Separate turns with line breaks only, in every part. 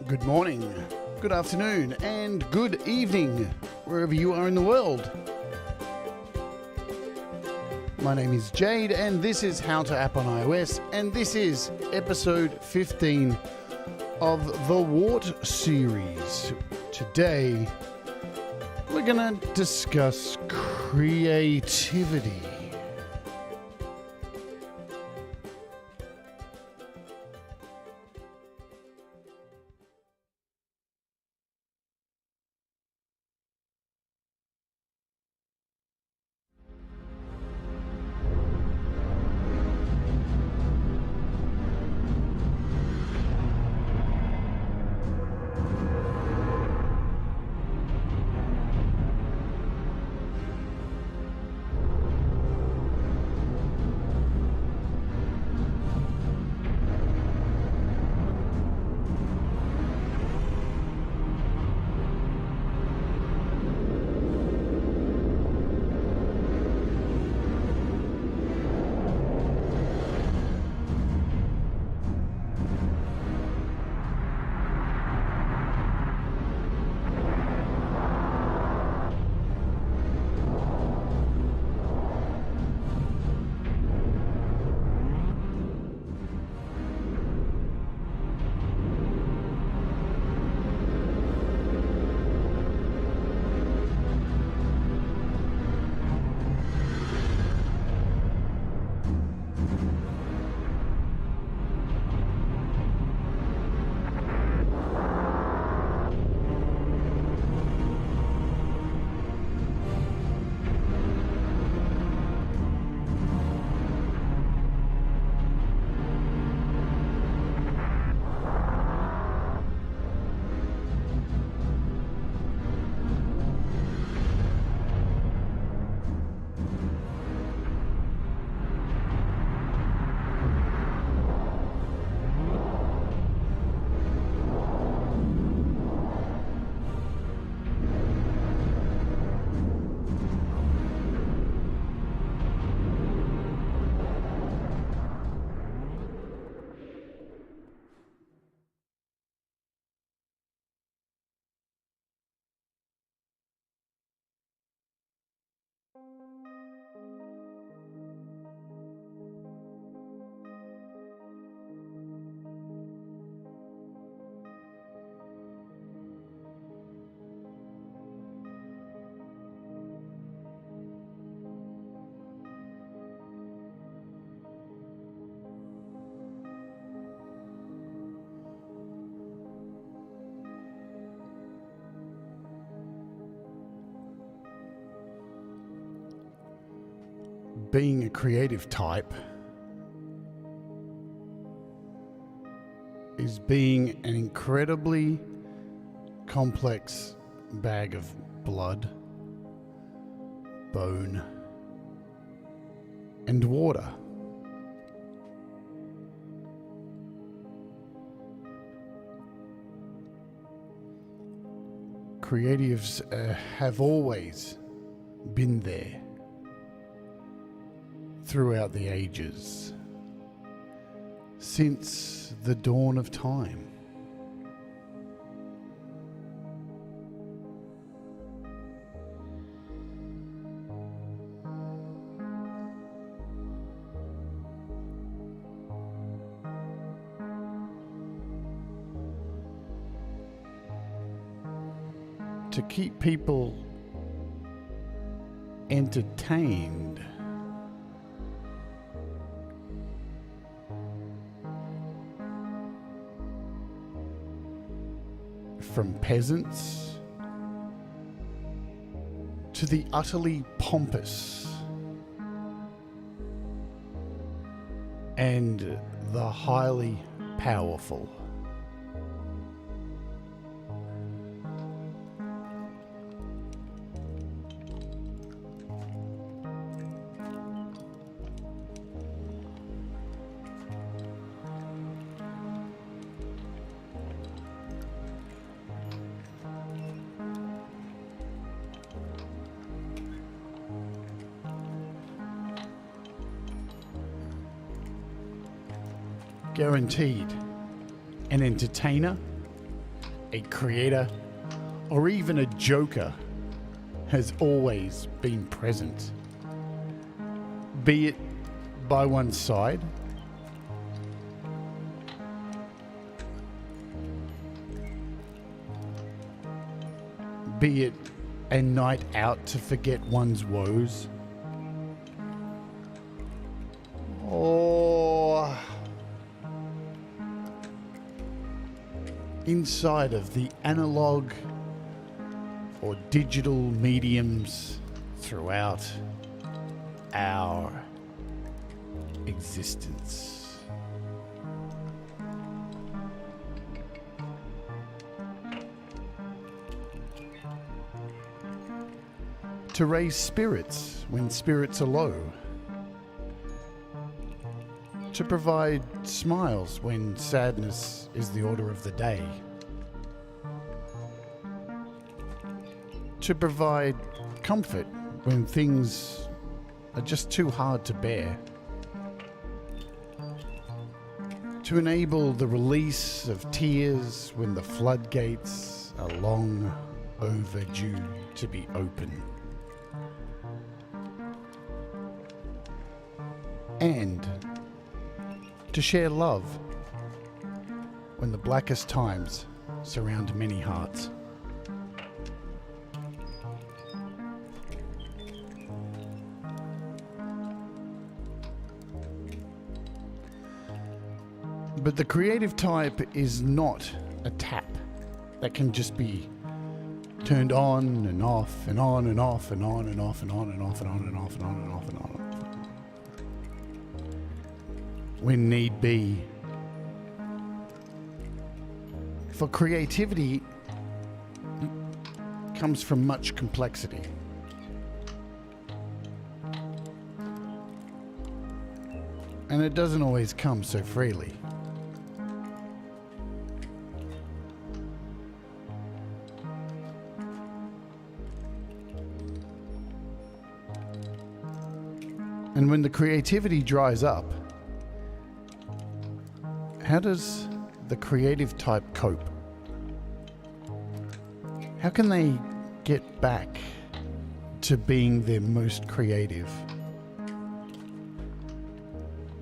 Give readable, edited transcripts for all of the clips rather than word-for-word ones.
Good morning, good afternoon, and good evening, wherever you are in the world. My name is Jade, and this is How to App on iOS, and this is episode 15 of the W.A.R.T Series. Today, we're going to discuss creativity. Being a creative type is being an incredibly complex bag of blood, bone, and water. Creatives have always been there throughout the ages, since the dawn of time. To keep people entertained, from peasants to the utterly pompous and the highly powerful. Guaranteed an entertainer, a creator, or even a joker has always been present. Be it by one's side, be it a night out to forget one's woes, or inside of the analog or digital mediums throughout our existence. To raise spirits when spirits are low. To provide smiles when sadness is the order of the day. To provide comfort when things are just too hard to bear. To enable the release of tears when the floodgates are long overdue to be open. And to share love when the blackest times surround many hearts. But the creative type is not a tap that can just be turned on and off and on and off and on and off and on and off and on and off and on and off and on. When need be. For creativity comes from much complexity. And it doesn't always come so freely. And when the creativity dries up, how does the creative type cope? How can they get back to being their most creative?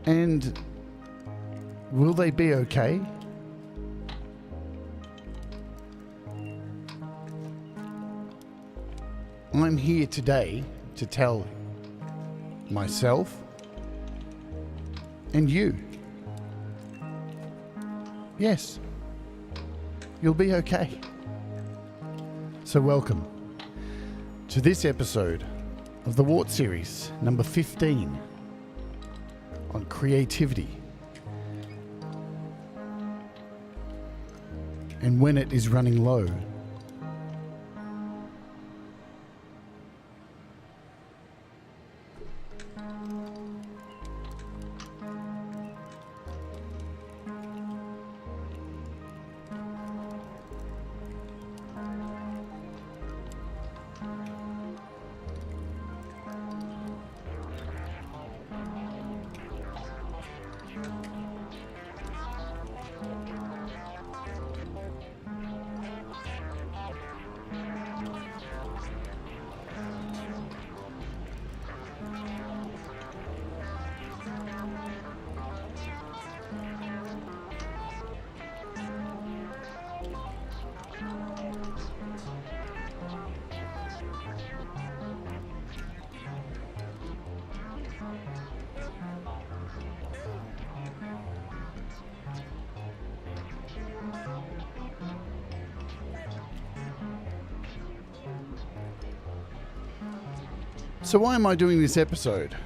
And will they be okay? I'm here today to tell myself and you, yes, you'll be okay. So welcome to this episode of the W.A.R.T Series, number 15, on creativity and when it is running low. So why am I doing this episode?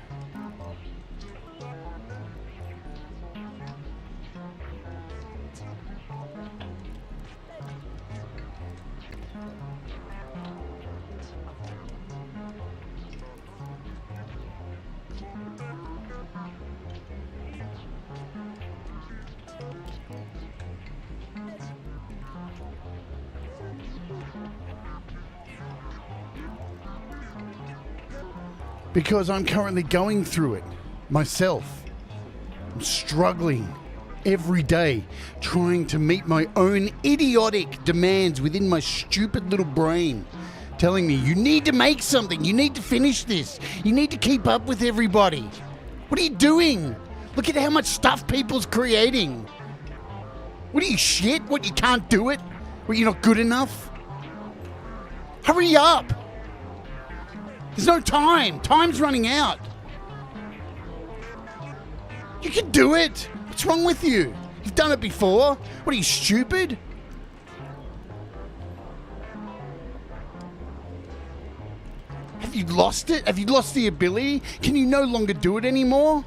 Because I'm currently going through it myself. I'm struggling every day trying to meet my own idiotic demands within my stupid little brain, telling me, you need to make something, you need to finish this, you need to keep up with everybody. What are you doing? Look at how much stuff people's creating. What are you, shit? What, you can't do it? What, you're not good enough? Hurry up! There's no time. Time's running out. You can do it. What's wrong with you? You've done it before. What, are you, stupid? Have you lost it? Have you lost the ability? Can you no longer do it anymore?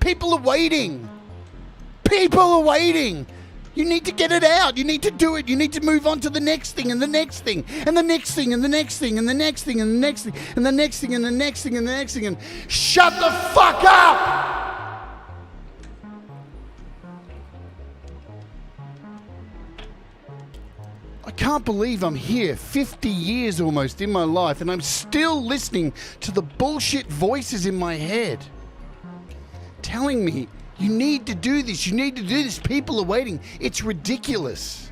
People are waiting. People are waiting. You need to get it out. You need to do it. You need to move on to the next thing and the next thing and the next thing and the next thing and the next thing and the next thing and the next thing and the next thing and the next thing and shut the fuck up! I can't believe I'm here 50 years almost in my life and I'm still listening to the bullshit voices in my head telling me, you need to do this, you need to do this, people are waiting. It's ridiculous.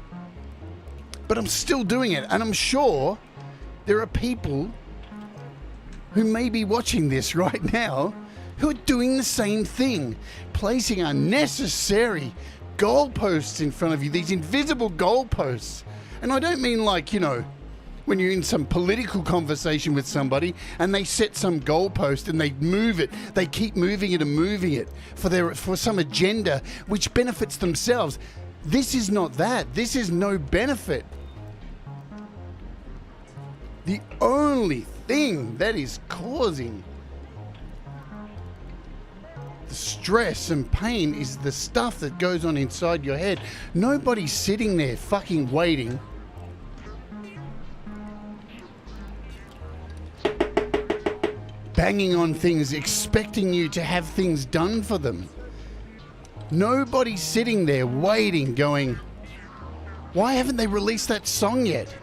But I'm still doing it, and I'm sure there are people who may be watching this right now who are doing the same thing, placing unnecessary goalposts in front of you, these invisible goalposts. And I don't mean like, you know, when you're in some political conversation with somebody and they set some goalpost and they move it, they keep moving it and moving it for some agenda which benefits themselves. This is not that. This is no benefit. The only thing that is causing the stress and pain is the stuff that goes on inside your head. Nobody's sitting there fucking waiting banging on things, expecting you to have things done for them. Nobody's sitting there waiting, going, why haven't they released that song yet?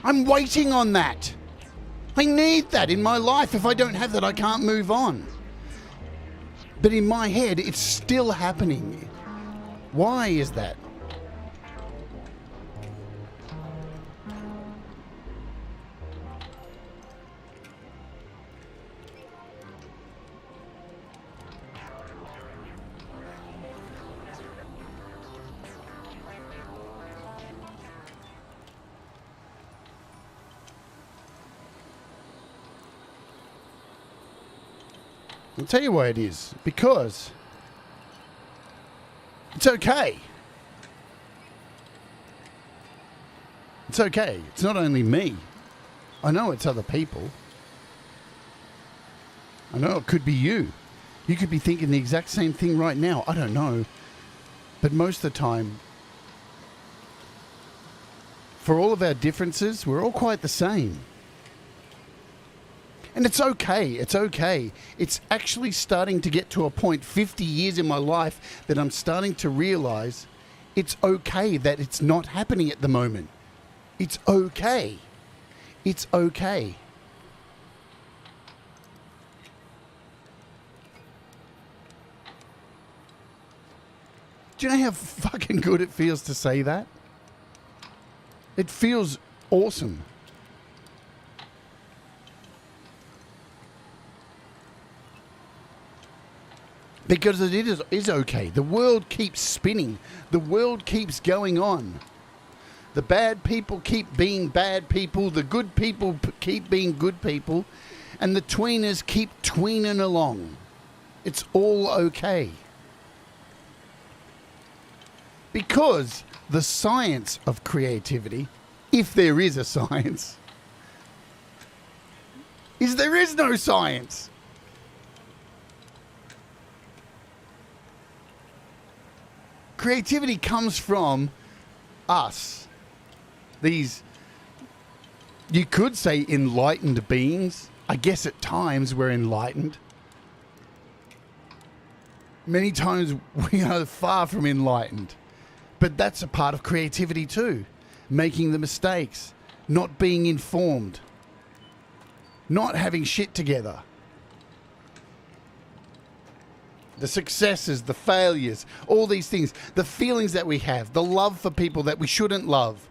I'm waiting on that. I need that in my life. If I don't have that, I can't move on. But in my head, it's still happening. Why is that? I'll tell you why it is. Because it's okay. It's okay. It's not only me. I know it's other people. I know it could be you. You could be thinking the exact same thing right now. I don't know. But most of the time, for all of our differences, we're all quite the same. And it's okay. It's okay. It's actually starting to get to a point 50 years in my life that I'm starting to realize it's okay that it's not happening at the moment. It's okay. It's okay. Do you know how fucking good it feels to say that? It feels awesome. Because it is okay. The world keeps spinning. The world keeps going on. The bad people keep being bad people. The good people keep being good people. And the tweeners keep tweening along. It's all okay. Because the science of creativity, if there is a science, is there is no science. Creativity comes from us. These, you could say, enlightened beings. I guess at times we're enlightened. Many times we are far from enlightened. But that's a part of creativity too. Making the mistakes, not being informed, not having shit together. The successes, the failures, all these things, the feelings that we have, the love for people that we shouldn't love,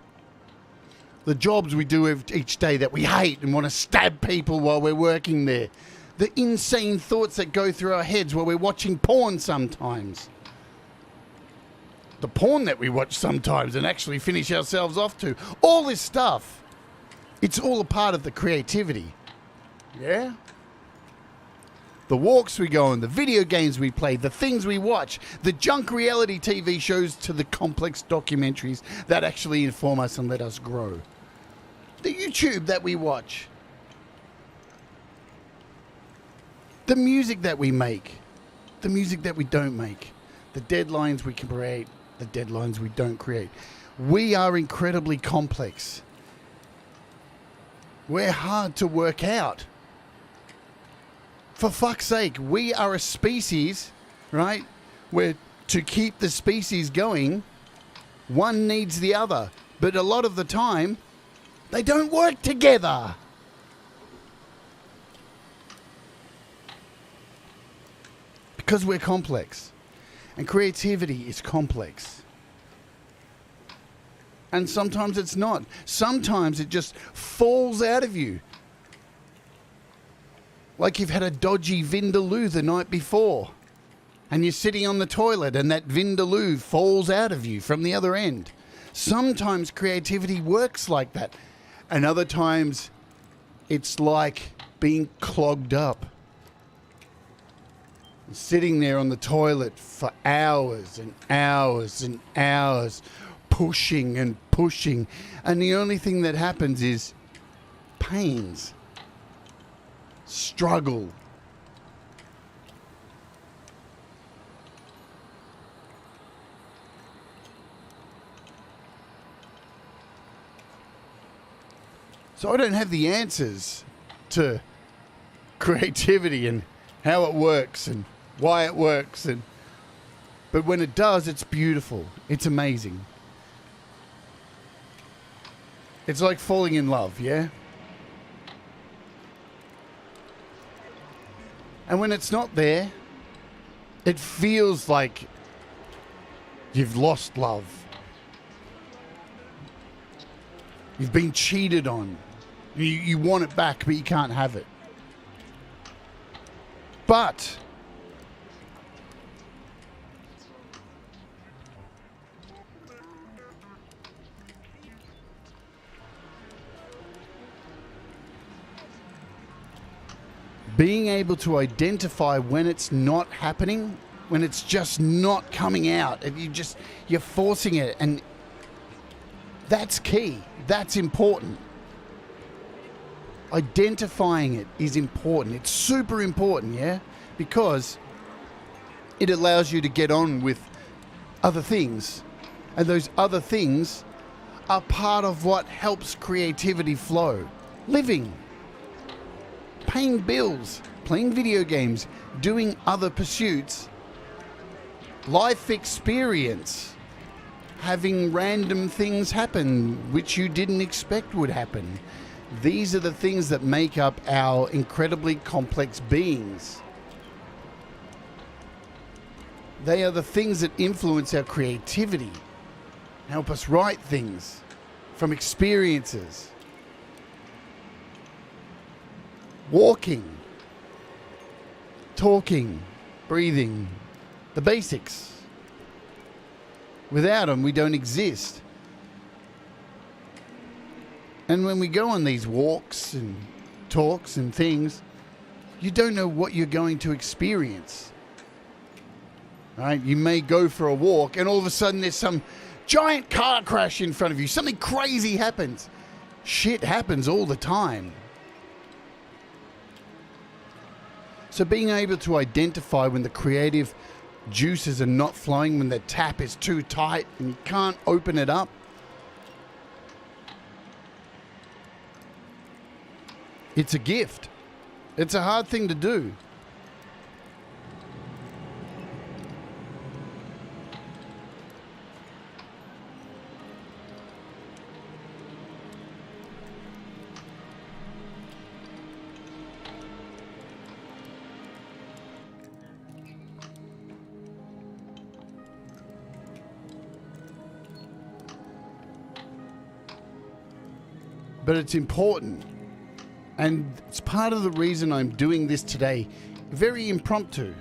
the jobs we do each day that we hate and want to stab people while we're working there, the insane thoughts that go through our heads while we're watching porn sometimes, the porn that we watch sometimes and actually finish ourselves off to, all this stuff, it's all a part of the creativity. Yeah? The walks we go on, the video games we play, the things we watch, the junk reality TV shows to the complex documentaries that actually inform us and let us grow. The YouTube that we watch. The music that we make. The music that we don't make. The deadlines we can create. The deadlines we don't create. We are incredibly complex. We're hard to work out. For fuck's sake, we are a species, right, where to keep the species going, one needs the other. But a lot of the time, they don't work together. Because we're complex. And creativity is complex. And sometimes it's not. Sometimes it just falls out of you. Like you've had a dodgy Vindaloo the night before. And you're sitting on the toilet and that Vindaloo falls out of you from the other end. Sometimes creativity works like that. And other times it's like being clogged up. Sitting there on the toilet for hours and hours and hours, pushing and pushing. And the only thing that happens is pains. Struggle. So I don't have the answers to creativity and how it works and why it works, but when it does, it's beautiful. It's amazing. It's like falling in love, yeah? And when it's not there, it feels like you've lost love. You've been cheated on. You want it back, but you can't have it. But being able to identify when it's not happening, when it's just not coming out, and you're forcing it, and that's key. That's important. Identifying it is important. It's super important, yeah? Because it allows you to get on with other things. And those other things are part of what helps creativity flow. Living. Paying bills. Playing video games. Doing other pursuits. Life experience. Having random things happen which you didn't expect would happen. These are the things that make up our incredibly complex beings. They are the things that influence our creativity, help us write things from experiences. Walking, talking, breathing, the basics. Without them, we don't exist. And when we go on these walks and talks and things, you don't know what you're going to experience. Right? You may go for a walk and all of a sudden there's some giant car crash in front of you. Something crazy happens. Shit happens all the time. So being able to identify when the creative juices are not flowing, when the tap is too tight and you can't open it up, it's a gift. It's a hard thing to do. but it's important. And it's part of the reason I'm doing this today. Very impromptu.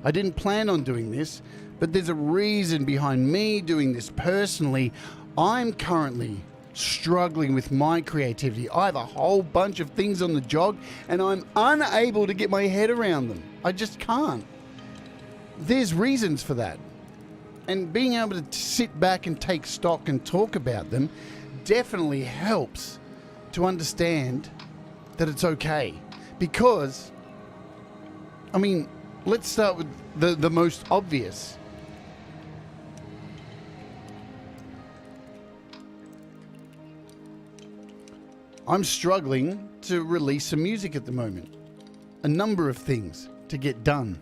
I didn't plan on doing this, but there's a reason behind me doing this personally. I'm currently struggling with my creativity. I have a whole bunch of things on the jog and I'm unable to get my head around them. I just can't. There's reasons for that. And being able to sit back and take stock and talk about them definitely helps to understand that it's okay. Because, I mean, let's start with the most obvious. I'm struggling to release some music at the moment. A number of things to get done.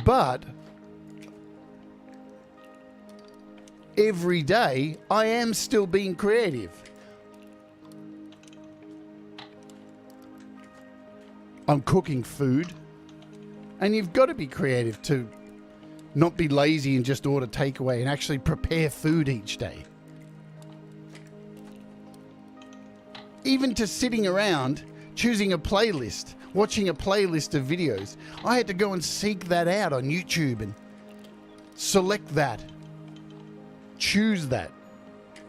But every day I am still being creative. I'm cooking food, and you've got to be creative to not be lazy and just order takeaway and actually prepare food each day. Even to sitting around, choosing a playlist, watching a playlist of videos. I had to go and seek that out on YouTube and select that. Choose that.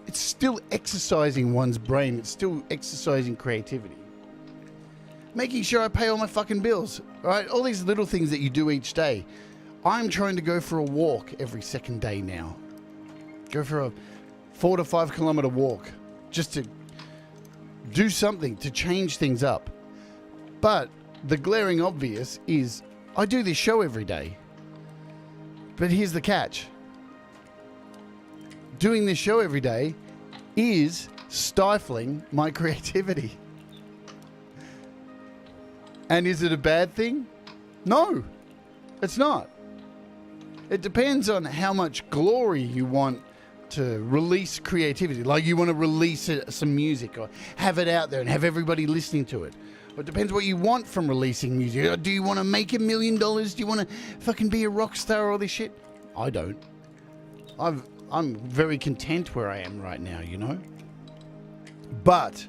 It's still exercising one's brain. It's still exercising creativity. Making sure I pay all my fucking bills, right? All these little things that you do each day. I'm trying to go for a walk every second day now. Go for a 4 to 5 kilometer walk just to do something to change things up. But the glaring obvious is I do this show every day. But here's the catch. Doing this show every day is stifling my creativity. And is it a bad thing? No, it's not. It depends on how much glory you want to release creativity. Like you want to release some music or have it out there and have everybody listening to it. Or it depends what you want from releasing music. Do you want to make $1 million? Do you want to fucking be a rock star or all this shit? I don't. I'm very content where I am right now, you know? But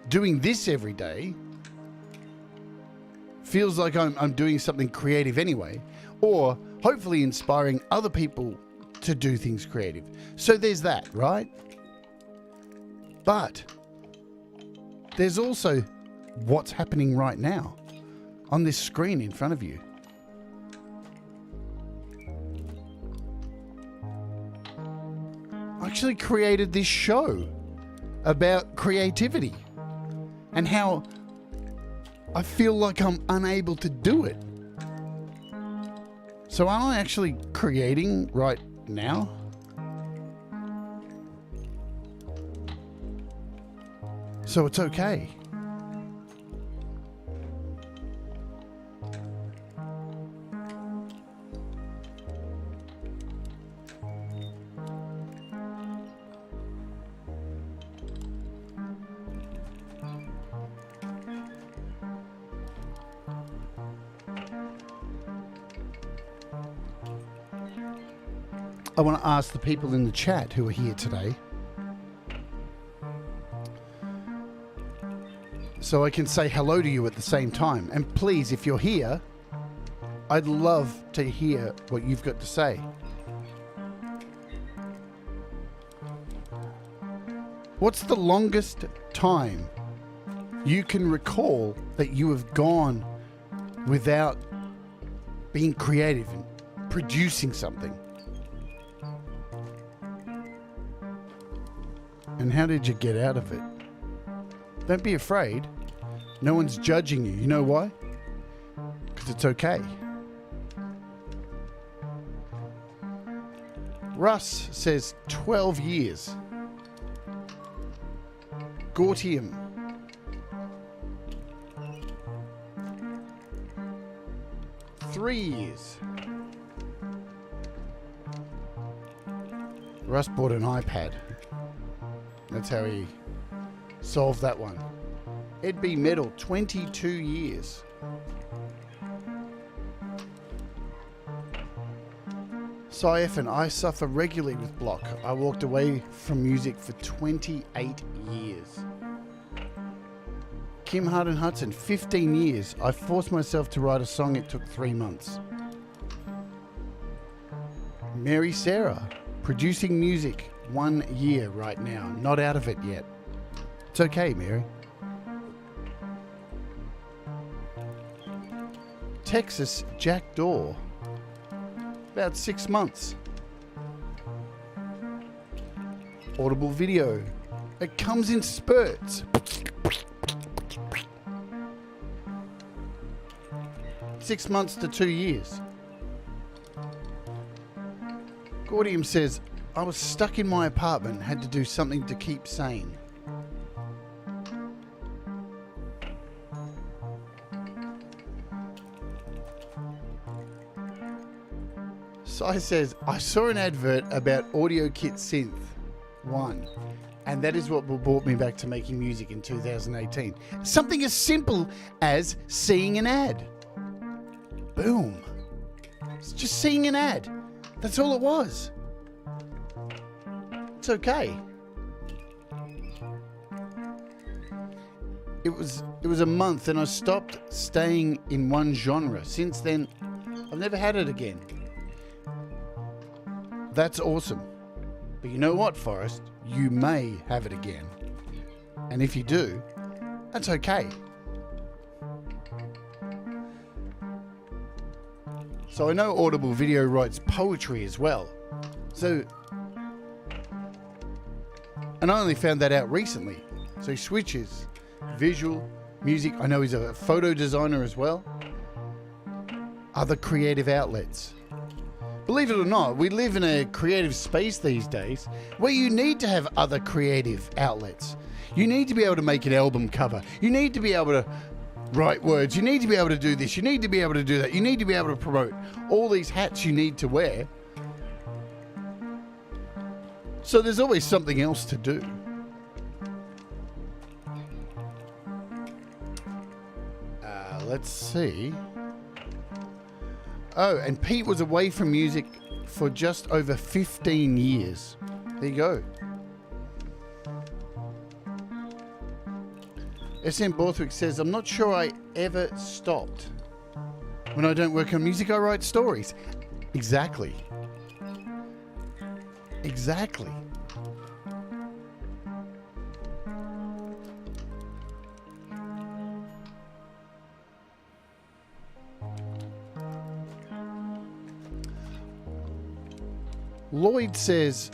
doing this every day feels like I'm doing something creative anyway, or hopefully inspiring other people to do things creative. So there's that, right? But there's also what's happening right now on this screen in front of you. I actually created this show about creativity and how I feel like I'm unable to do it. So am I actually creating right now? So it's okay. I want to ask the people in the chat who are here today, so I can say hello to you at the same time. And please, if you're here, I'd love to hear what you've got to say. What's the longest time you can recall that you have gone without being creative and producing something? And how did you get out of it? Don't be afraid. No one's judging you. You know why? Because it's okay. Russ says 12 years. Gortium. Three years. Russ bought an iPad. That's how he solved that one. Ed B. Metal, 22 years. Syphon, I suffer regularly with block. I walked away from music for 28 years. Kim Harden Hudson, 15 years. I forced myself to write a song. It took 3 months. Mary Sarah, producing music 1 year right now. Not out of it yet. It's okay, Mary. Texas Jack Door, about 6 months. Audible video, it comes in spurts. 6 months to 2 years. Gordium says, I was stuck in my apartment, had to do something to keep sane. Sai says, I saw an advert about Audio Kit Synth 1, and that is what brought me back to making music in 2018. Something as simple as seeing an ad. Boom. It's just seeing an ad. That's all it was. It's okay. It was a month and I stopped staying in one genre. Since then, I've never had it again. That's awesome. But you know what, Forrest? You may have it again. And if you do, that's okay. So I know Audible Video writes poetry as well. So, and I only found that out recently. So he switches visual, music. I know he's a photo designer as well. Other creative outlets. Believe it or not, we live in a creative space these days where you need to have other creative outlets. You need to be able to make an album cover. You need to be able to write words. You need to be able to do this. You need to be able to do that. You need to be able to promote all these hats you need to wear. So there's always something else to do. Let's see. Oh, and Pete was away from music for just over 15 years. There you go. SM Borthwick says, I'm not sure I ever stopped. When I don't work on music, I write stories. Exactly. Exactly. Lloyd says,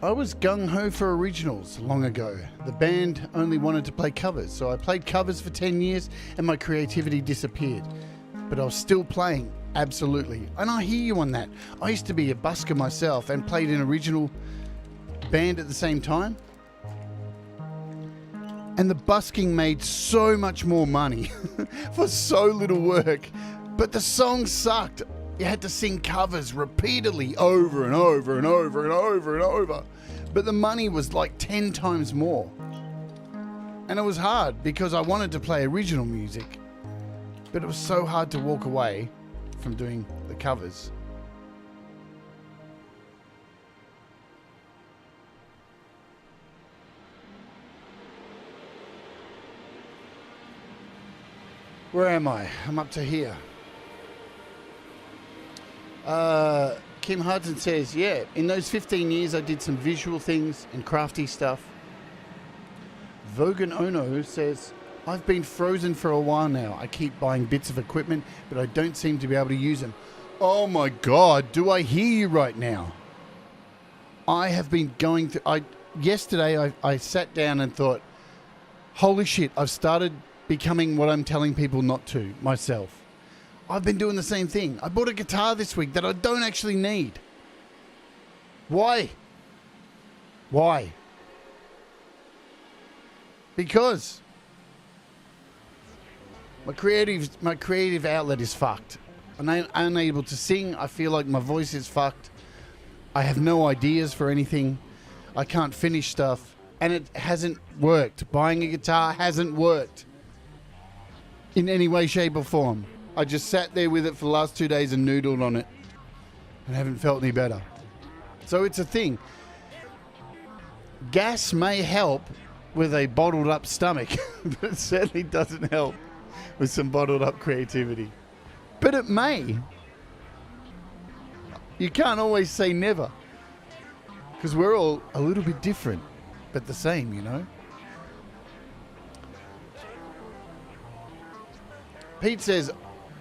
I was gung-ho for originals long ago. The band only wanted to play covers, so I played covers for 10 years and my creativity disappeared. But I was still playing, absolutely. And I hear you on that. I used to be a busker myself and played an original band at the same time. And the busking made so much more money for so little work. But the songs sucked. You had to sing covers repeatedly over and over and over and over and over. But the money was like 10 times more. And it was hard because I wanted to play original music. But it was so hard to walk away from doing the covers. Where am I? I'm up to here. Kim Hudson says, yeah, in those 15 years I did some visual things and crafty stuff. Vogan Ono says, I've been frozen for a while now. I keep buying bits of equipment, but I don't seem to be able to use them. Oh my God, do I hear you right now? I have been going through... Yesterday I sat down and thought, holy shit, I've started becoming what I'm telling people not to, myself. I've been doing the same thing. I bought a guitar this week that I don't actually need. Why? Why? Because my creative outlet is fucked. I'm unable to sing. I feel like my voice is fucked. I have no ideas for anything. I can't finish stuff. And it hasn't worked. Buying a guitar hasn't worked in any way, shape or form. I just sat there with it for the last 2 days and noodled on it and haven't felt any better. So it's a thing. Gas may help with a bottled up stomach, but it certainly doesn't help with some bottled up creativity. But it may. You can't always say never, because we're all a little bit different, but the same, you know. Pete says,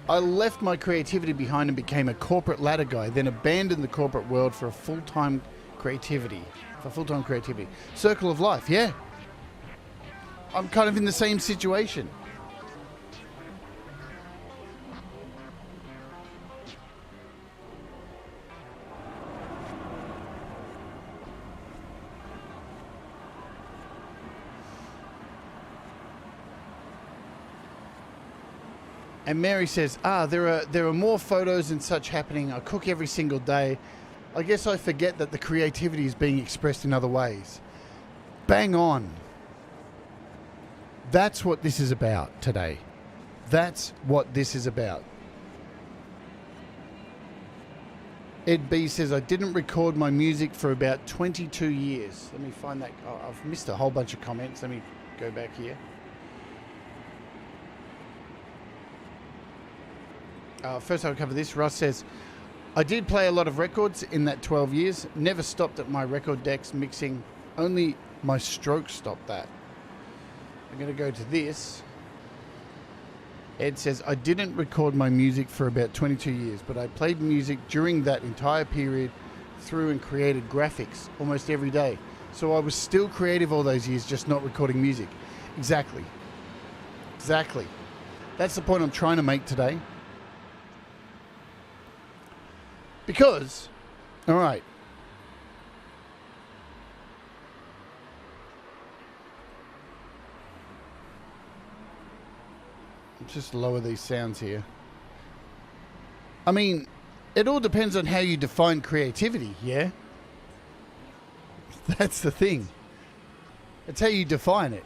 I left my creativity behind and became a corporate ladder guy, then abandoned the corporate world for full-time creativity. Circle of life, yeah. I'm kind of in the same situation. And Mary says, there are more photos and such happening. I cook every single day. I guess I forget that the creativity is being expressed in other ways. Bang on. That's what this is about today. That's what this is about. Ed B says, I didn't record my music for about 22 years. Let me find that. Oh, I've missed a whole bunch of comments. Let me go back here. First I'll cover this. Russ says, I did play a lot of records in that 12 years. Never stopped at my record decks mixing. Only my stroke stopped that. I'm going to go to this. Ed says, I didn't record my music for about 22 years, but I played music during that entire period through and created graphics almost every day. So I was still creative all those years, just not recording music. Exactly. Exactly. That's the point I'm trying to make today. Because, all right, just lower these sounds here. I mean, it all depends on how you define creativity, yeah? That's the thing. It's how you define it.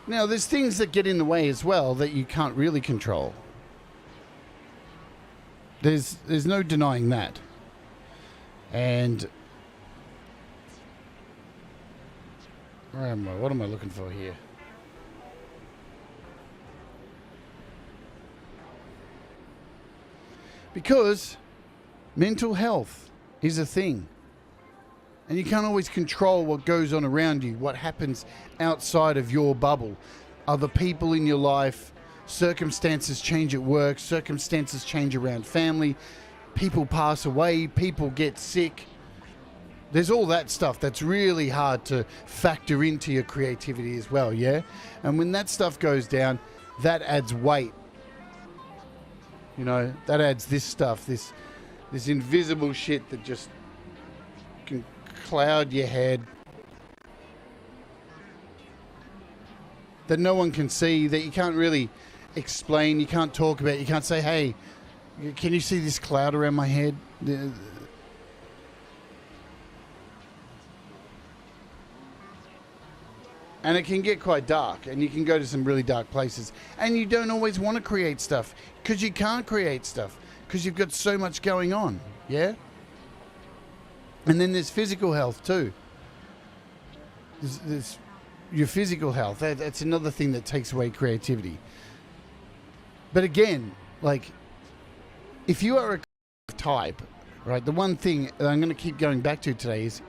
Now, there's things that get in the way as well that you can't really control. There's no denying that. And where am I? What am I looking for here? Because mental health is a thing. And you can't always control what goes on around you, what happens outside of your bubble. Other people in your life, circumstances change at work, circumstances change around family, people pass away, people get sick. There's all that stuff that's really hard to factor into your creativity as well, yeah? And when that stuff goes down, that adds weight. You know, that adds this stuff, this invisible shit that just can cloud your head, that no one can see, that you can't really explain, you can't talk about, you can't say, hey, can you see this cloud around my head? And it can get quite dark, and you can go to some really dark places, and you don't always want to create stuff because you can't create stuff because you've got so much going on, yeah? And then there's physical health too. There's your physical health. That's another thing that takes away creativity. But again, like, if you are a type, right, the one thing that I'm going to keep going back to today is,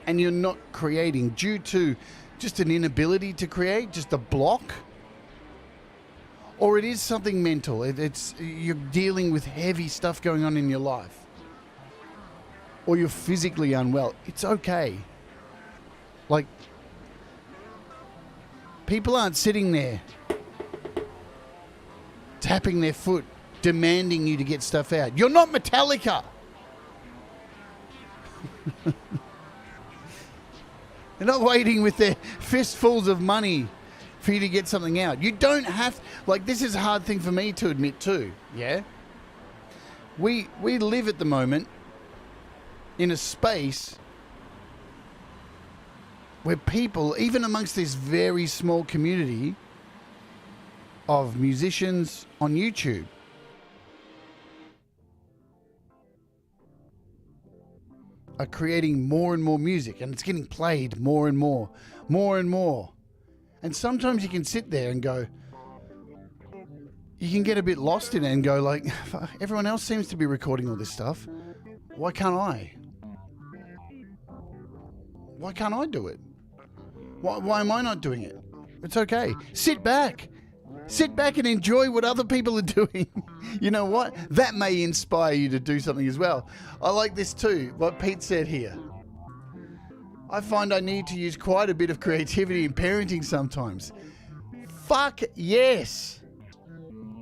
and you're not creating due to just an inability to create, just a block, or it is something mental. It's you're dealing with heavy stuff going on in your life, or you're physically unwell, it's okay. Like, people aren't sitting there tapping their foot, demanding you to get stuff out. You're not Metallica. They're not waiting with their fistfuls of money for you to get something out. You don't have, like, this is a hard thing for me to admit too, yeah? We live at the moment in a space where people, even amongst this very small community of musicians on YouTube, are creating more and more music, and it's getting played more and more, more and more. And sometimes you can sit there and go, you can get a bit lost in it and go like, everyone else seems to be recording all this stuff. Why can't I? Why can't I do it? Why am I not doing it? It's okay. Sit back. Sit back and enjoy what other people are doing. You know what? That may inspire you to do something as well. I like this too, what Pete said here. I find I need to use quite a bit of creativity in parenting sometimes. Fuck yes.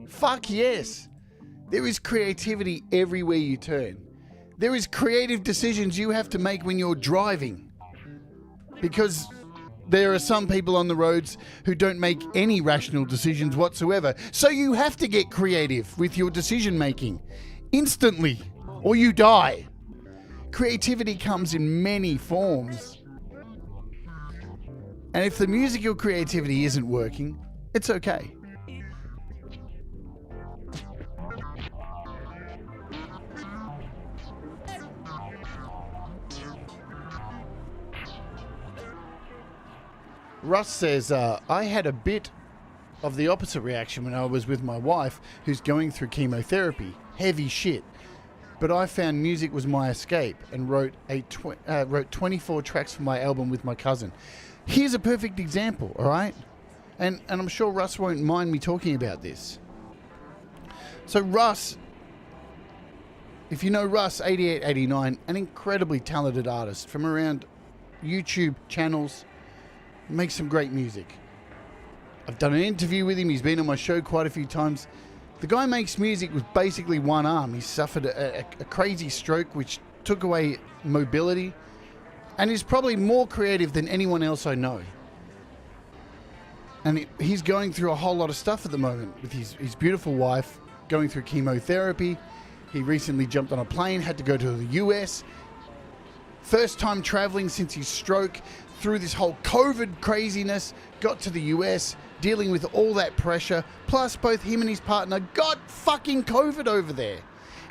Fuck yes. There is creativity everywhere you turn. There is creative decisions you have to make when you're driving. Because there are some people on the roads who don't make any rational decisions whatsoever. So you have to get creative with your decision making instantly, or you die. Creativity comes in many forms. And if the musical creativity isn't working, it's okay. Russ says, I had a bit of the opposite reaction when I was with my wife, who's going through chemotherapy. Heavy shit. But I found music was my escape and wrote 24 tracks for my album with my cousin. Here's a perfect example, all right? And I'm sure Russ won't mind me talking about this. So Russ, if you know Russ, 8889, an incredibly talented artist from around YouTube channels, makes some great music. I've done an interview with him. He's been on my show quite a few times. The guy makes music with basically one arm. He suffered a crazy stroke which took away mobility, and is probably more creative than anyone else I know. And he's going through a whole lot of stuff at the moment with his beautiful wife, going through chemotherapy. He recently jumped on a plane, had to go to the US. First time traveling since his stroke, through this whole COVID craziness, got to the US, dealing with all that pressure, plus both him and his partner got fucking COVID over there.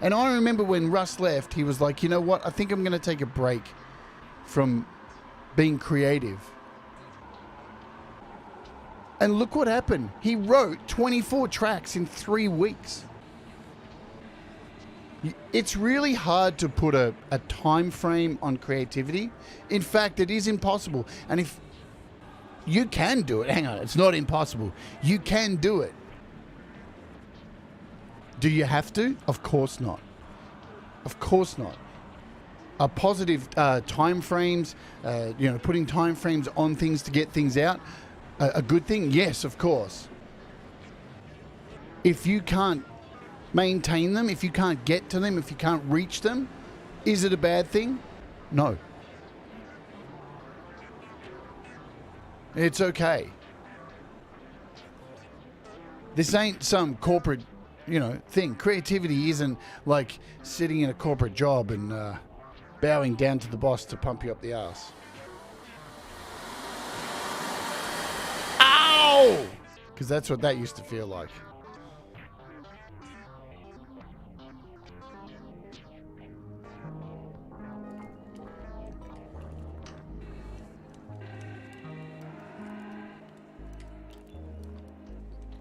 And I remember when Russ left, he was like, you know what, I think I'm going to take a break from being creative. And look what happened. He wrote 24 tracks in 3 weeks. It's really hard to put a time frame on creativity. In fact, it is impossible. And if you can do it, hang on, it's not impossible. You can do it. Do you have to? Of course not. Of course not. Are positive time frames, putting time frames on things to get things out, a good thing? Yes, of course. If you can't maintain them, if you can't get to them, if you can't reach them, is it a bad thing? No. It's okay. This ain't some corporate, thing. Creativity isn't like sitting in a corporate job and bowing down to the boss to pump you up the ass. Ow! Because that's what that used to feel like.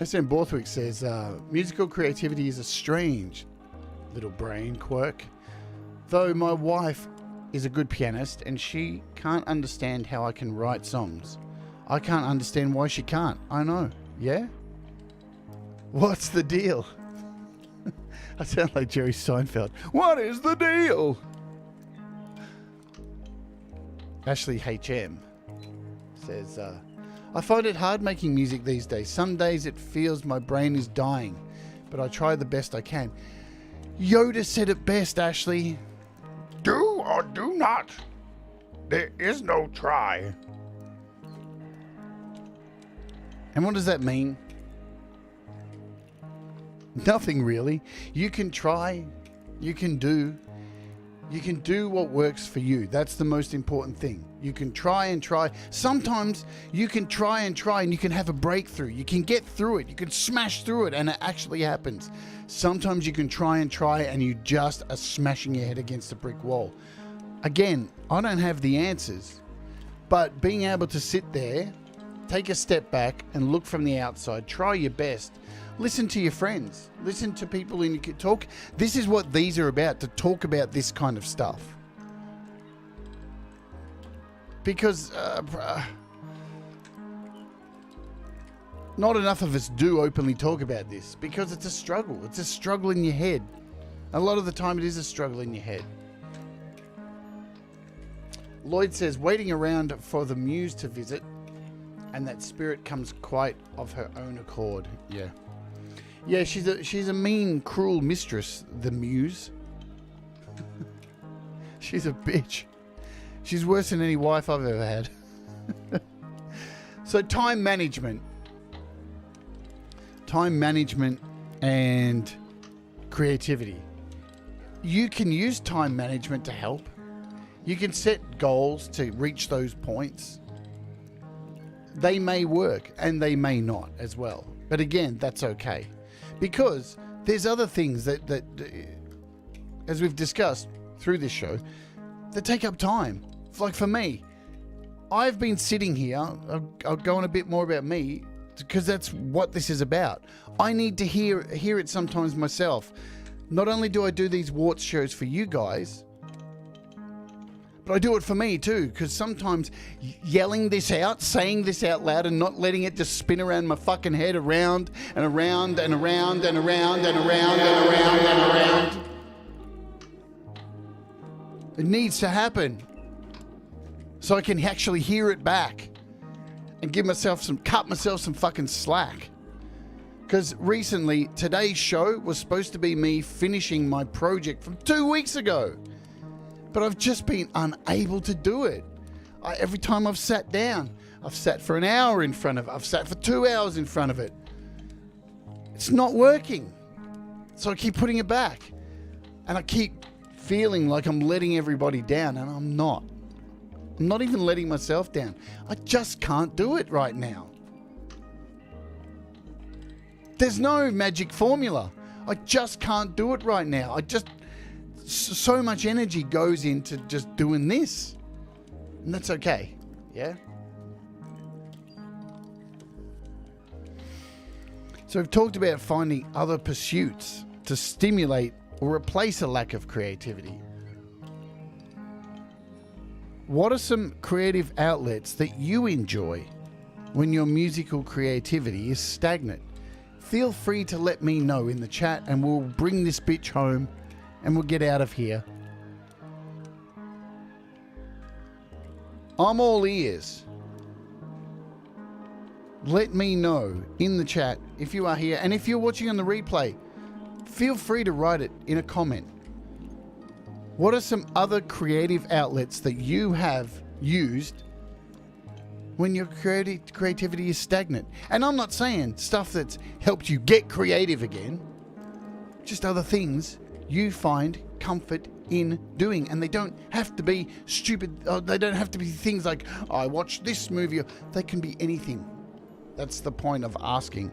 SM Borthwick says, musical creativity is a strange little brain quirk. Though my wife is a good pianist and she can't understand how I can write songs. I can't understand why she can't. I know. Yeah? What's the deal? I sound like Jerry Seinfeld. What is the deal? Ashley HM says, I find it hard making music these days. Some days it feels my brain is dying, but I try the best I can. Yoda said it best, Ashley. Do or do not. There is no try. And what does that mean? Nothing really. You can try, you can do, You can do what works for you. That's the most important thing. You can try and try. Sometimes you can try and you can have a breakthrough. You can get through it. You can smash through it and it actually happens. Sometimes you can try and you just are smashing your head against a brick wall. Again, I don't have the answers, but being able to sit there, take a step back and look from the outside, try your best. Listen to your friends. Listen to people in your talk. This is what these are about, to talk about this kind of stuff. Because not enough of us do openly talk about this because it's a struggle. It's a struggle in your head. A lot of the time it is a struggle in your head. Lloyd says, waiting around for the muse to visit and that spirit comes quite of her own accord. Yeah. Yeah, she's a mean, cruel mistress, the muse. She's a bitch. She's worse than any wife I've ever had. So time management. Time management and creativity. You can use time management to help. You can set goals to reach those points. They may work and they may not as well. But again, that's okay. Because there's other things that as we've discussed through this show, that take up time. Like for me, I've been sitting here, I'll go on a bit more about me, because that's what this is about. I need to hear it sometimes myself. Not only do I do these W.A.R.T shows for you guys, but I do it for me too, because sometimes yelling this out, saying this out loud and not letting it just spin around my fucking head around and around and around and around and around and around and around. It needs to happen so I can actually hear it back and cut myself some fucking slack. Because recently, today's show was supposed to be me finishing my project from 2 weeks ago. But I've just been unable to do it. Every time I've sat down, I've sat for an hour in front of it. I've sat for 2 hours in front of it. It's not working. So I keep putting it back. And I keep feeling like I'm letting everybody down, and I'm not. I'm not even letting myself down. I just can't do it right now. There's no magic formula. I just can't do it right now. So much energy goes into just doing this. And that's okay. Yeah? So we've talked about finding other pursuits to stimulate or replace a lack of creativity. What are some creative outlets that you enjoy when your musical creativity is stagnant? Feel free to let me know in the chat and we'll bring this bitch home and we'll get out of here. I'm all ears. Let me know in the chat if you are here, and if you're watching on the replay, feel free to write it in a comment. What are some other creative outlets that you have used when your creativity is stagnant? And I'm not saying stuff that's helped you get creative again, just other things you find comfort in doing. And they don't have to be stupid. They don't have to be things like, oh, I watched this movie. They can be anything. That's the point of asking.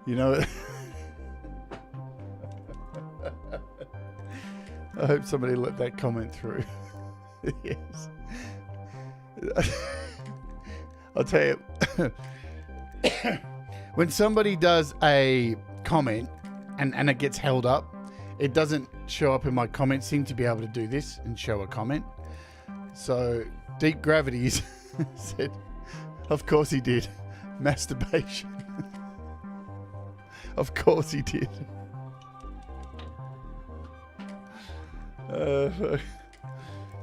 You know, I hope somebody let that comment through. Yes. I'll tell you, when somebody does a comment and it gets held up, it doesn't show up in my comments. Seem to be able to do this and show a comment. So Deep Gravities said, of course he did. Masturbation. Of course he did.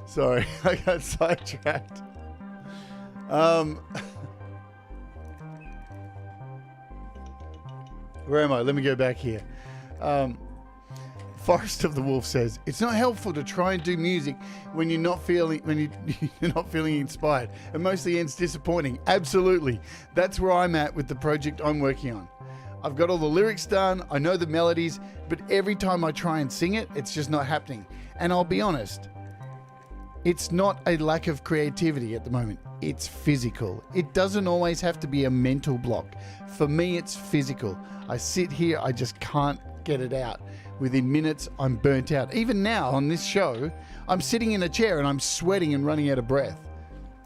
Sorry, I got sidetracked. Where am I? Let me go back here. Forest of the Wolf says, it's not helpful to try and do music when you're not feeling you're not feeling inspired. It mostly ends disappointing. Absolutely. That's where I'm at with the project I'm working on. I've got all the lyrics done, I know the melodies, but every time I try and sing it, it's just not happening. And I'll be honest, it's not a lack of creativity at the moment. It's physical. It doesn't always have to be a mental block. For me, it's physical. I sit here, I just can't get it out. Within minutes, I'm burnt out. Even now on this show, I'm sitting in a chair and I'm sweating and running out of breath.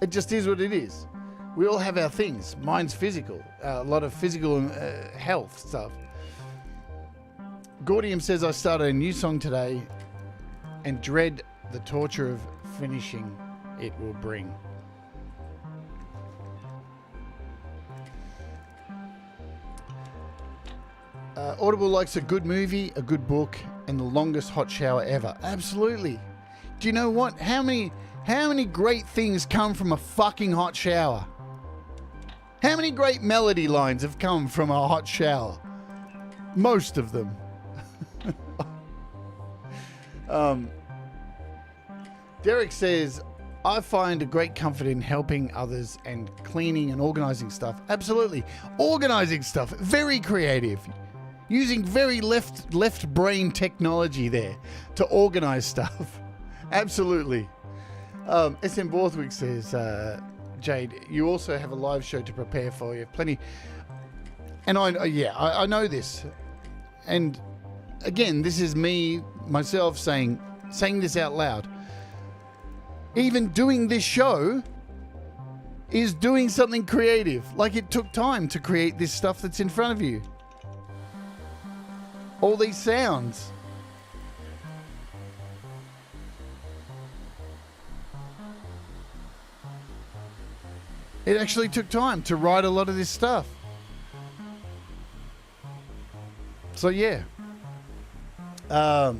It just is what it is. We all have our things. Mine's physical. A lot of physical and health stuff. Gordium says, I started a new song today and dread the torture of finishing it will bring. Audible likes a good movie, a good book, and the longest hot shower ever. Absolutely. Do you know what? How many great things come from a fucking hot shower? How many great melody lines have come from a hot shower? Most of them. Derek says, I find a great comfort in helping others and cleaning and organizing stuff. Absolutely. Organizing stuff. Very creative. Using very left brain technology there to organize stuff. Absolutely. SM Borthwick says, Jade, you also have a live show to prepare for. You have plenty. And I know this. And again, this is me, myself saying this out loud. Even doing this show is doing something creative. Like, it took time to create this stuff that's in front of you. All these sounds. It actually took time to write a lot of this stuff. So yeah. Let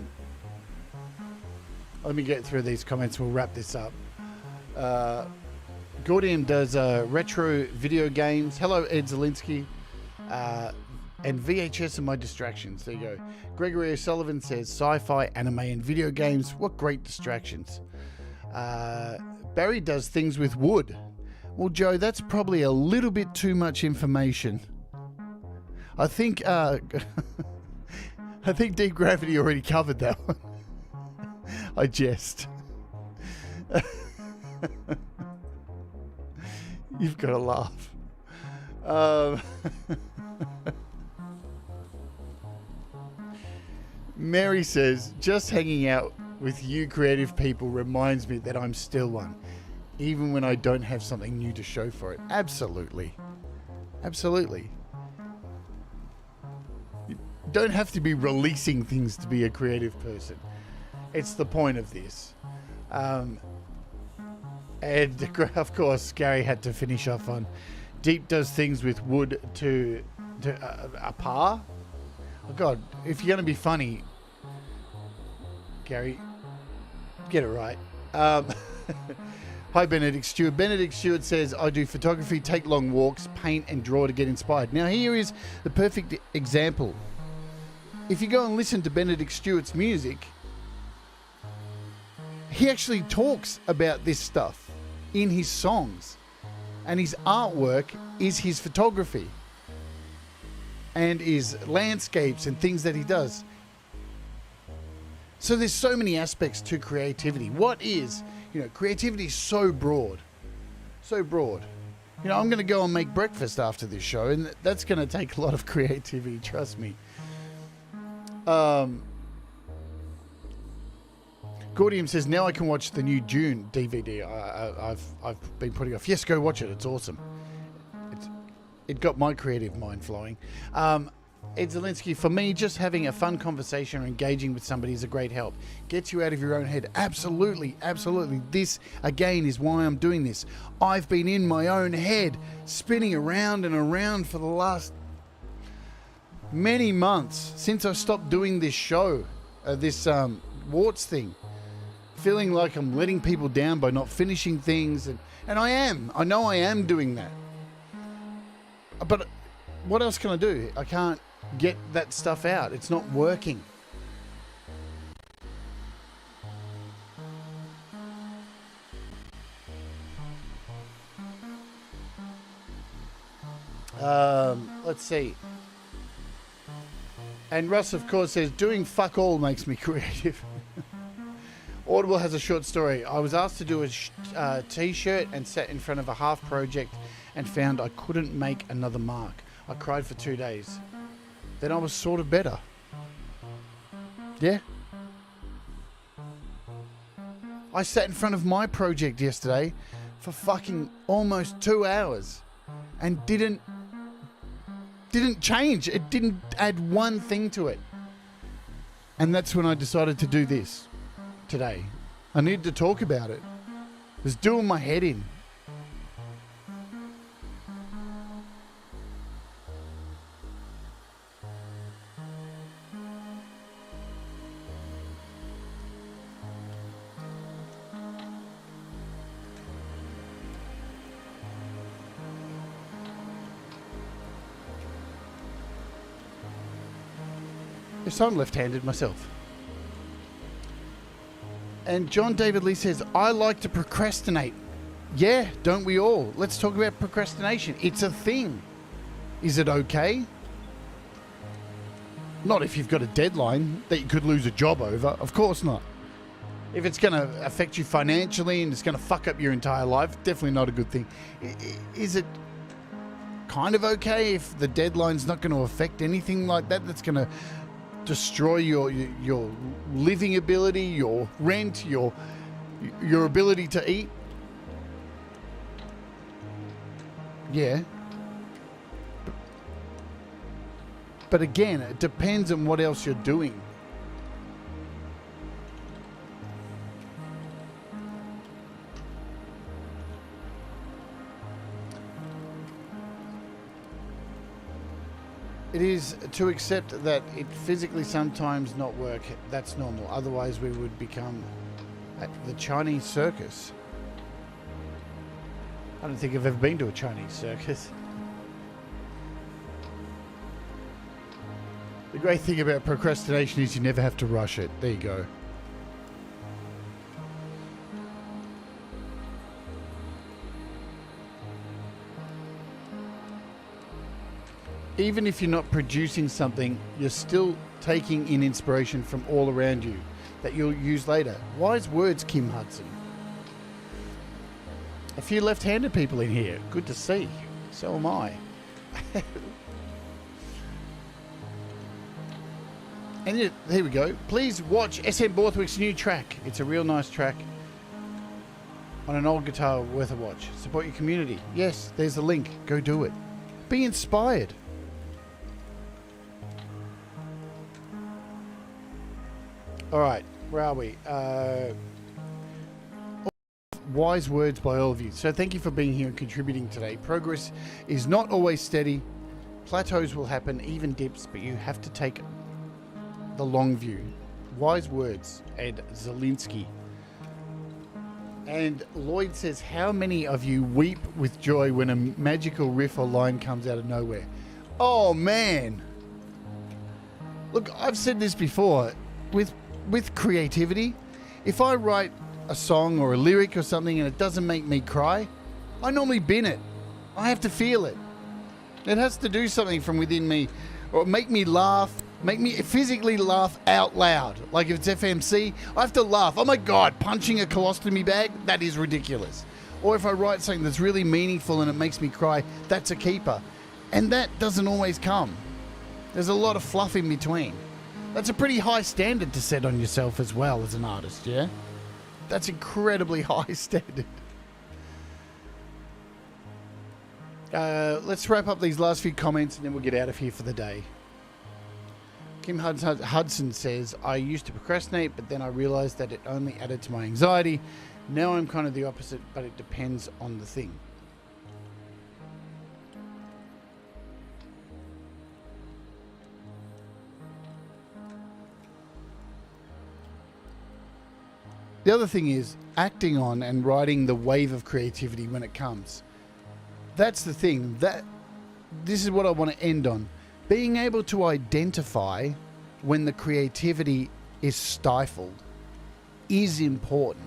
me get through these comments. We'll wrap this up. Gordian does retro video games. Hello, Ed Zielinski. And VHS are my distractions. There you go. Gregory O'Sullivan says sci-fi, anime, and video games. What great distractions. Barry does things with wood. Well, Joe, that's probably a little bit too much information. I think I think Deep Gravity already covered that one. I jest. You've got to laugh. Mary says, just hanging out with you creative people reminds me that I'm still one, even when I don't have something new to show for it. Absolutely. Absolutely. You don't have to be releasing things to be a creative person. It's the point of this. And of course, Gary had to finish off on Deep does things with wood to a par. Oh God, if you're going to be funny, Gary, get it right. Hi, Benedict Stewart. Benedict Stewart says, I do photography, take long walks, paint and draw to get inspired. Now here is the perfect example. If you go and listen to Benedict Stewart's music, he actually talks about this stuff in his songs. And his artwork is his photography. And his landscapes and things that he does. So there's so many aspects to creativity. Creativity is so broad. So broad. I'm going to go and make breakfast after this show, and that's going to take a lot of creativity, trust me. Gordium says, now I can watch the new Dune DVD I've been putting off. Yes, go watch it. It's awesome. It got my creative mind flowing. Ed Zielinski, for me, just having a fun conversation or engaging with somebody is a great help. Gets you out of your own head. Absolutely, absolutely. This, again, is why I'm doing this. I've been in my own head, spinning around and around for the last many months since I stopped doing this show, this W.A.R.T thing. Feeling like I'm letting people down by not finishing things. And I am. I know I am doing that. But what else can I do? I can't get that stuff out. It's not working. Let's see. And Russ, of course, says, doing fuck all makes me creative. Audible has a short story. I was asked to do a t-shirt and sat in front of a half project and found I couldn't make another mark. I cried for 2 days. Then I was sort of better. Yeah. I sat in front of my project yesterday for fucking almost 2 hours and didn't change. It didn't add one thing to it. And that's when I decided to do this today. I needed to talk about it. It was doing my head in. Yes, I'm left-handed myself. And John David Lee says, I like to procrastinate. Yeah, don't we all? Let's talk about procrastination. It's a thing. Is it okay? Not if you've got a deadline that you could lose a job over. Of course not. If it's going to affect you financially and it's going to fuck up your entire life, definitely not a good thing. Is it kind of okay if the deadline's not going to affect anything like that? That's going to destroy your living ability, your rent, your ability to eat. Yeah. But again, it depends on what else you're doing. It is to accept that it physically sometimes not work. That's normal. Otherwise, we would become at the Chinese circus. I don't think I've ever been to a Chinese circus. The great thing about procrastination is you never have to rush it. There you go. Even if you're not producing something, you're still taking in inspiration from all around you that you'll use later. Wise words, Kim Hudson. A few left-handed people in here. Good to see. So am I. And here we go. Please watch SM Borthwick's new track. It's a real nice track on an old guitar, worth a watch. Support your community. Yes, there's the link. Go do it. Be inspired. All right, where are we? Wise words by all of you. So thank you for being here and contributing today. Progress is not always steady. Plateaus will happen, even dips, but you have to take the long view. Wise words, Ed Zielinski. And Lloyd says, how many of you weep with joy when a magical riff or line comes out of nowhere? Oh, man. Look, I've said this before. With creativity, if I write a song or a lyric or something and it doesn't make me cry, I normally bin it. I have to feel it. It has to do something from within me, or make me laugh, make me physically laugh out loud. Like if it's FMC, I have to laugh. Oh my God, punching a colostomy bag? That is ridiculous. Or if I write something that's really meaningful and it makes me cry, that's a keeper. And that doesn't always come. There's a lot of fluff in between. That's a pretty high standard to set on yourself as well as an artist, yeah? That's incredibly high standard. Let's wrap up these last few comments and then we'll get out of here for the day. Kim Hudson says, I used to procrastinate, but then I realized that it only added to my anxiety. Now I'm kind of the opposite, but it depends on the thing. The other thing is acting on and riding the wave of creativity when it comes. That's the thing. This is what I want to end on. Being able to identify when the creativity is stifled is important.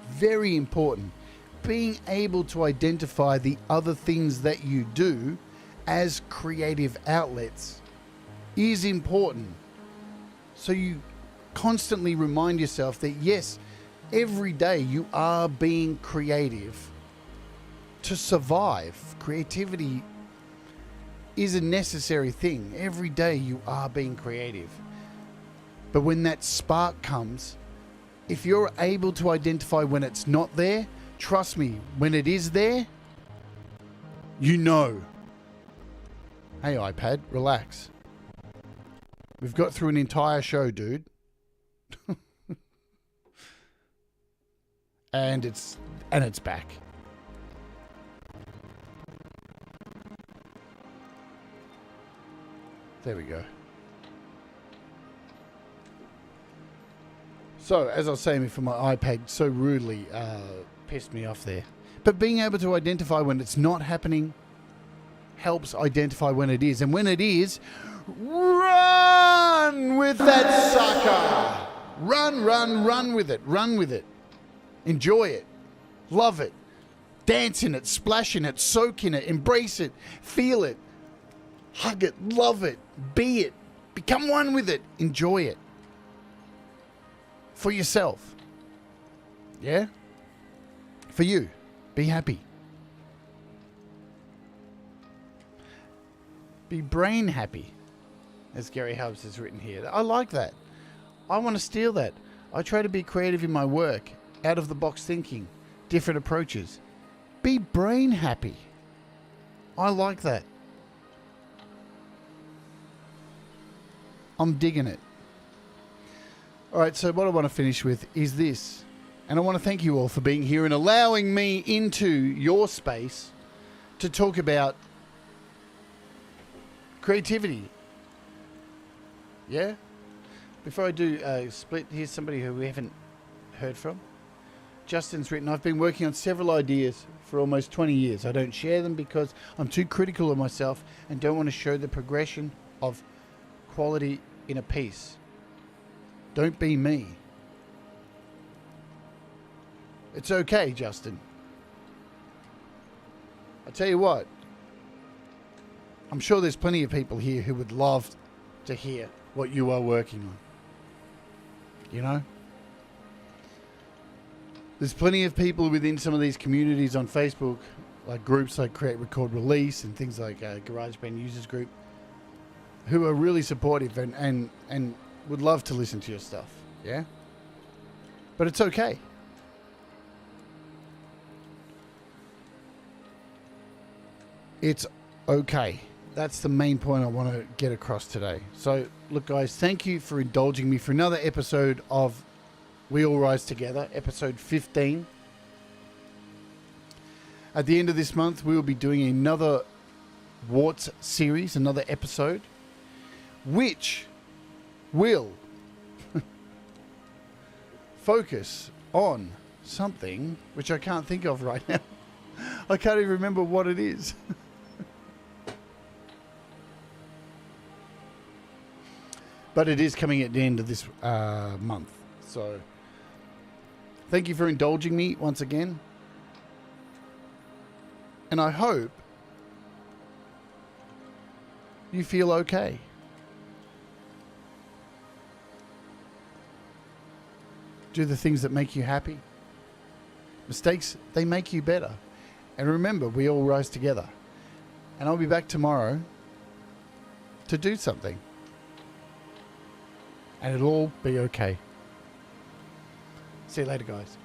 Very important. Being able to identify the other things that you do as creative outlets is important. So you constantly remind yourself that yes, every day you are being creative to survive. Creativity is a necessary thing. Every day you are being creative. But when that spark comes, if you're able to identify when it's not there, trust me, when it is there, you know. Hey iPad, relax. We've got through an entire show, dude. and it's back. There we go. So, as I was saying before, my iPad so rudely pissed me off there. But being able to identify when it's not happening helps identify when it is. And when it is, run with that sucker. Run with it. Run with it. Enjoy it. Love it. Dance in it. Splash in it. Soak in it. Embrace it. Feel it. Hug it. Love it. Be it. Become one with it. Enjoy it. For yourself. Yeah? For you. Be happy. Be brain happy, as Gary Hubbs has written here. I like that. I want to steal that. I try to be creative in my work, out of the box thinking, different approaches. Be brain happy. I like that. I'm digging it. All right, so what I want to finish with is this. And I want to thank you all for being here and allowing me into your space to talk about creativity. Yeah? Before I do split, here's somebody who we haven't heard from. Justin's written, I've been working on several ideas for almost 20 years. I don't share them because I'm too critical of myself and don't want to show the progression of quality in a piece. Don't be me. It's okay, Justin. I tell you what, I'm sure there's plenty of people here who would love to hear what you are working on. You know? There's plenty of people within some of these communities on Facebook, like groups like Create, Record, Release and things like GarageBand Users Group, who are really supportive and would love to listen to your stuff. Yeah? But it's okay. It's okay. That's the main point I want to get across today. So, look, guys, thank you for indulging me for another episode of We All Rise Together, episode 15. At the end of this month, we will be doing another W.A.R.T series, another episode, which will focus on something which I can't think of right now. I can't even remember what it is. But it is coming at the end of this month. So, thank you for indulging me once again. And I hope you feel okay. Do the things that make you happy. Mistakes, they make you better. And remember, we all rise together. And I'll be back tomorrow to do something. And it'll all be okay. See you later, guys.